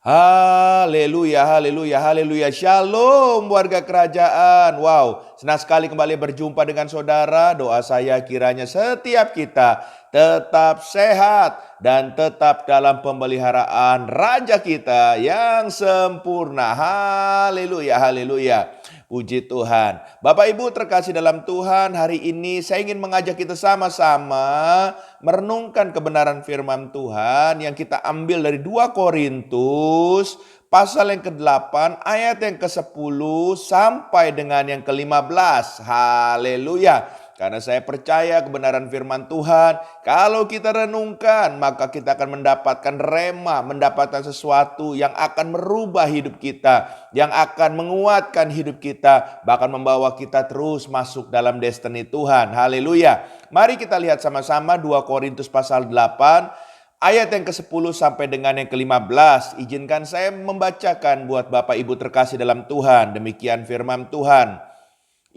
Haleluya, haleluya, haleluya. Shalom warga kerajaan. Wow, senang sekali kembali berjumpa dengan saudara. Doa saya kiranya setiap kita tetap sehat dan tetap dalam pemeliharaan Raja kita yang sempurna. Haleluya, haleluya. Puji Tuhan. Bapak Ibu terkasih dalam Tuhan, hari ini saya ingin mengajak kita sama-sama merenungkan kebenaran firman Tuhan yang kita ambil dari 2 Korintus pasal yang ke-8 ayat yang ke-10 sampai dengan yang ke-15. Haleluya. Karena saya percaya kebenaran firman Tuhan, kalau kita renungkan maka kita akan mendapatkan rema, mendapatkan sesuatu yang akan merubah hidup kita, yang akan menguatkan hidup kita, bahkan membawa kita terus masuk dalam destiny Tuhan. Haleluya. Mari kita lihat sama-sama 2 Korintus pasal 8 ayat yang ke-10 sampai dengan yang ke-15. Izinkan saya membacakan buat Bapak Ibu terkasih dalam Tuhan. Demikian firman Tuhan.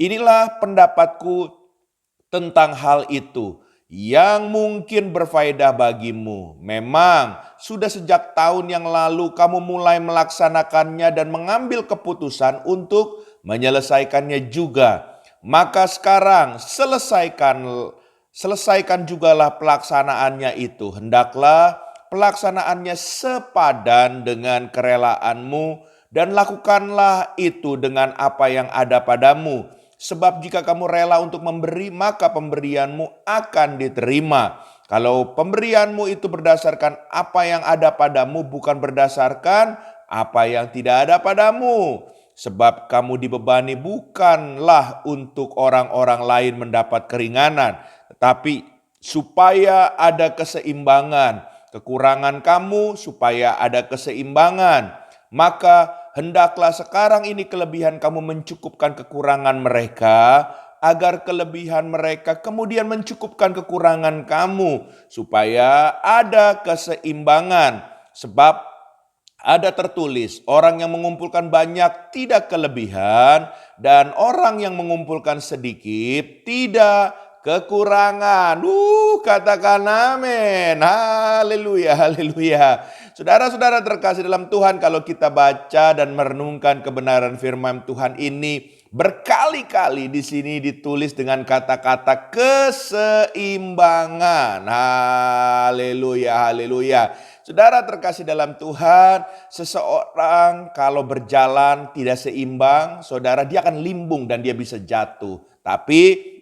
Inilah pendapatku tentang hal itu yang mungkin berfaedah bagimu. Memang sudah sejak tahun yang lalu kamu mulai melaksanakannya dan mengambil keputusan untuk menyelesaikannya juga. Maka sekarang selesaikan jugalah pelaksanaannya itu. Hendaklah pelaksanaannya sepadan dengan kerelaanmu dan lakukanlah itu dengan apa yang ada padamu. Sebab jika kamu rela untuk memberi, maka pemberianmu akan diterima. Kalau pemberianmu itu berdasarkan apa yang ada padamu, bukan berdasarkan apa yang tidak ada padamu. Sebab kamu dibebani bukanlah untuk orang-orang lain mendapat keringanan, tetapi supaya ada keseimbangan. Kekurangan kamu supaya ada keseimbangan. Maka hendaklah sekarang ini kelebihan kamu mencukupkan kekurangan mereka, agar kelebihan mereka kemudian mencukupkan kekurangan kamu, supaya ada keseimbangan. Sebab ada tertulis, orang yang mengumpulkan banyak tidak kelebihan, dan orang yang mengumpulkan sedikit tidak kekurangan. Katakan amin. Haleluya, haleluya. Saudara-saudara terkasih dalam Tuhan, kalau kita baca dan merenungkan kebenaran firman Tuhan ini, berkali-kali di sini ditulis dengan kata-kata keseimbangan. Haleluya, haleluya. Saudara terkasih dalam Tuhan, seseorang kalau berjalan tidak seimbang, saudara, dia akan limbung dan dia bisa jatuh. Tapi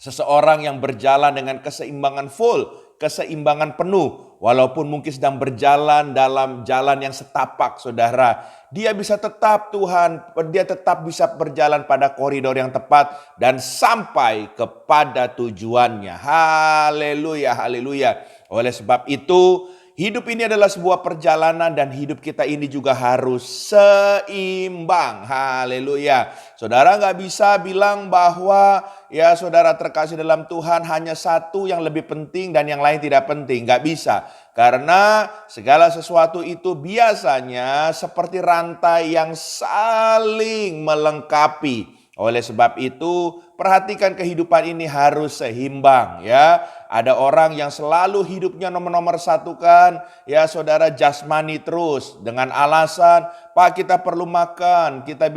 seseorang yang berjalan dengan keseimbangan full, keseimbangan penuh, walaupun mungkin sedang berjalan dalam jalan yang setapak, saudara, dia bisa tetap dia tetap bisa berjalan pada koridor yang tepat dan sampai kepada tujuannya. Haleluya, haleluya. Oleh sebab itu, hidup ini adalah sebuah perjalanan dan hidup kita ini juga harus seimbang. Haleluya. Saudara gak bisa bilang bahwa ya saudara terkasih dalam Tuhan hanya satu yang lebih penting dan yang lain tidak penting. Gak bisa. Karena segala sesuatu itu biasanya seperti rantai yang saling melengkapi. Oleh sebab itu, perhatikan kehidupan ini harus seimbang ya. Ada orang yang selalu hidupnya nomor satukan ya saudara, jasmani terus dengan alasan, Pak, kita perlu makan, kita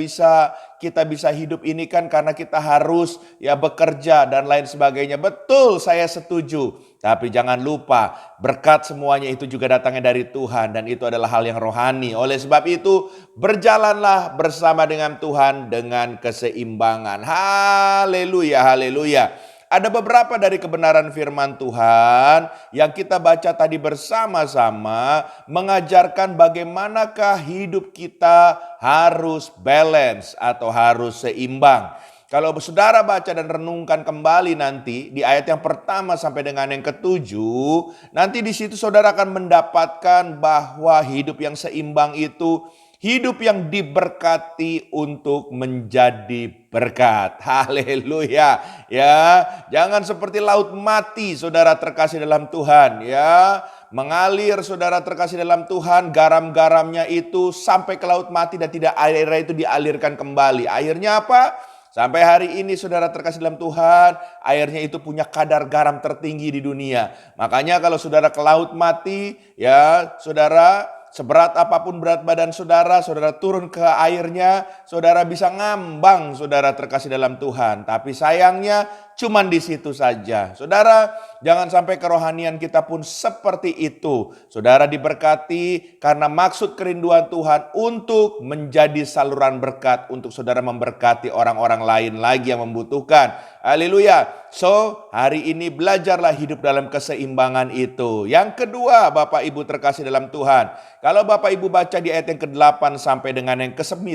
bisa hidup ini kan karena kita harus ya bekerja dan lain sebagainya. Betul, saya setuju. Tapi jangan lupa, berkat semuanya itu juga datangnya dari Tuhan dan itu adalah hal yang rohani. Oleh sebab itu, berjalanlah bersama dengan Tuhan dengan keseimbangan. Haleluya, haleluya. Ada beberapa dari kebenaran firman Tuhan yang kita baca tadi bersama-sama mengajarkan bagaimanakah hidup kita harus balance atau harus seimbang. Kalau saudara baca dan renungkan kembali nanti di ayat yang pertama sampai dengan yang ketujuh, nanti di situ saudara akan mendapatkan bahwa hidup yang seimbang itu hidup yang diberkati untuk menjadi berkat. Haleluya. Ya, jangan seperti laut mati saudara terkasih dalam Tuhan ya. Mengalir saudara terkasih dalam Tuhan, garam-garamnya itu sampai ke laut mati dan tidak airnya itu dialirkan kembali. Akhirnya apa? Sampai hari ini saudara terkasih dalam Tuhan, airnya itu punya kadar garam tertinggi di dunia. Makanya kalau saudara ke laut mati, ya saudara, Seberat apapun berat badan saudara, saudara turun ke airnya, saudara bisa ngambang, saudara terkasih dalam Tuhan. Tapi sayangnya cuman di situ saja. Saudara, jangan sampai kerohanian kita pun seperti itu. Saudara diberkati karena maksud kerinduan Tuhan untuk menjadi saluran berkat untuk saudara memberkati orang-orang lain lagi yang membutuhkan. Haleluya. So, hari ini belajarlah hidup dalam keseimbangan itu. Yang kedua, Bapak Ibu terkasih dalam Tuhan. Kalau Bapak Ibu baca di ayat yang ke-8 sampai dengan yang ke-9,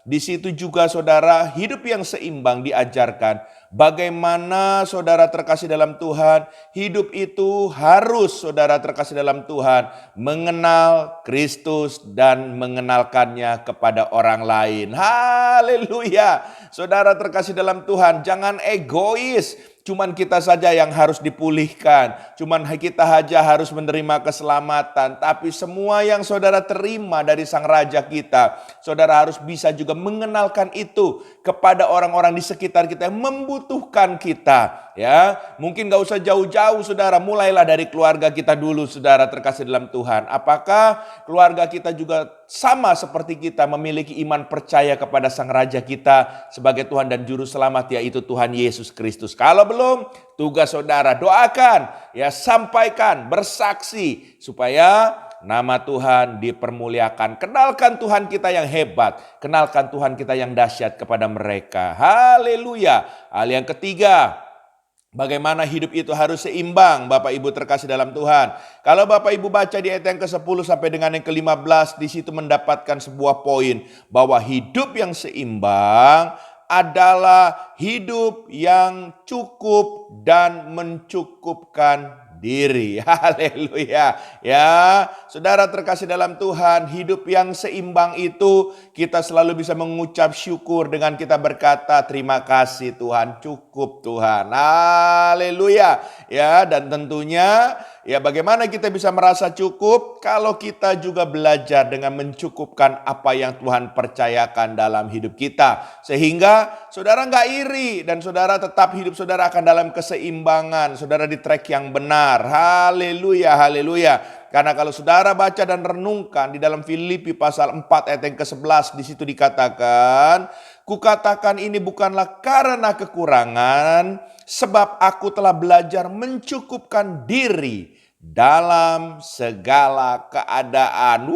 di situ juga saudara hidup yang seimbang diajarkan. Bagaimana saudara terkasih dalam Tuhan, hidup itu harus saudara terkasih dalam Tuhan mengenal Kristus dan mengenalkannya kepada orang lain. Haleluya. Saudara terkasih dalam Tuhan, jangan egois. Cuman kita saja yang harus dipulihkan. Cuman kita saja harus menerima keselamatan. Tapi semua yang saudara terima dari Sang Raja kita, saudara harus bisa juga mengenalkan itu kepada orang-orang di sekitar kita yang membutuhkan kita. Ya, mungkin gak usah jauh-jauh saudara, mulailah dari keluarga kita dulu saudara terkasih dalam Tuhan. Apakah keluarga kita juga sama seperti kita memiliki iman percaya kepada Sang Raja kita sebagai Tuhan dan Juru Selamat, yaitu Tuhan Yesus Kristus? Kalau belum, tugas saudara doakan, ya sampaikan, bersaksi supaya nama Tuhan dipermuliakan. Kenalkan Tuhan kita yang hebat, kenalkan Tuhan kita yang dahsyat kepada mereka. Haleluya. Hal yang ketiga, bagaimana hidup itu harus seimbang, Bapak Ibu terkasih dalam Tuhan. Kalau Bapak Ibu baca di ayat yang ke-10 sampai dengan yang ke-15, di situ mendapatkan sebuah poin bahwa hidup yang seimbang adalah hidup yang cukup dan mencukupkan diri. Haleluya. Ya, saudara terkasih dalam Tuhan, hidup yang seimbang itu kita selalu bisa mengucap syukur dengan kita berkata, terima kasih Tuhan, cukup Tuhan. Haleluya. Ya, dan tentunya ya bagaimana kita bisa merasa cukup kalau kita juga belajar dengan mencukupkan apa yang Tuhan percayakan dalam hidup kita. Sehingga saudara nggak iri dan saudara tetap hidup saudara akan dalam keseimbangan. Saudara di track yang benar. Haleluya, haleluya. Karena kalau saudara baca dan renungkan di dalam Filipi pasal 4 ayat yang ke-11, di situ dikatakan, kukatakan ini bukanlah karena kekurangan, sebab aku telah belajar mencukupkan diri dalam segala keadaan.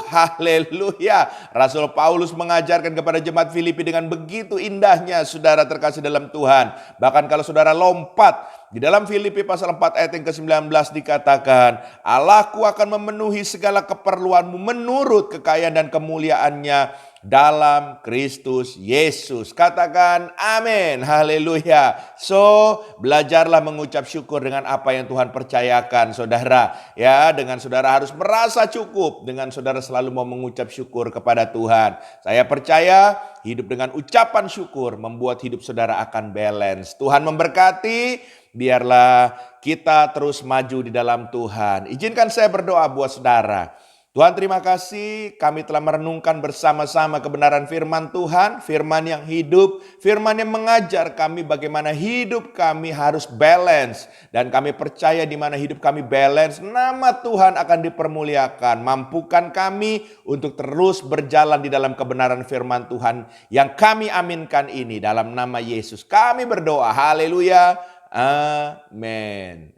Haleluya. Rasul Paulus mengajarkan kepada jemaat Filipi dengan begitu indahnya, saudara terkasih dalam Tuhan. Bahkan kalau saudara lompat di dalam Filipi pasal 4 ayat yang ke-19 dikatakan, Allahku akan memenuhi segala keperluanmu menurut kekayaan dan kemuliaannya dalam Kristus Yesus. Katakan amin. Haleluya. So, belajarlah mengucap syukur dengan apa yang Tuhan percayakan, saudara. Ya, dengan saudara harus merasa cukup, dengan saudara selalu mau mengucap syukur kepada Tuhan. Saya percaya hidup dengan ucapan syukur membuat hidup saudara akan balance. Tuhan memberkati. Biarlah kita terus maju di dalam Tuhan. Izinkan saya berdoa buat saudara. Tuhan, terima kasih kami telah merenungkan bersama-sama kebenaran firman Tuhan, firman yang hidup, firman yang mengajar kami bagaimana hidup kami harus balance. Dan kami percaya di mana hidup kami balance, nama Tuhan akan dipermuliakan. Mampukan kami untuk terus berjalan di dalam kebenaran firman Tuhan yang kami aminkan ini. Dalam nama Yesus kami berdoa, haleluya, amin.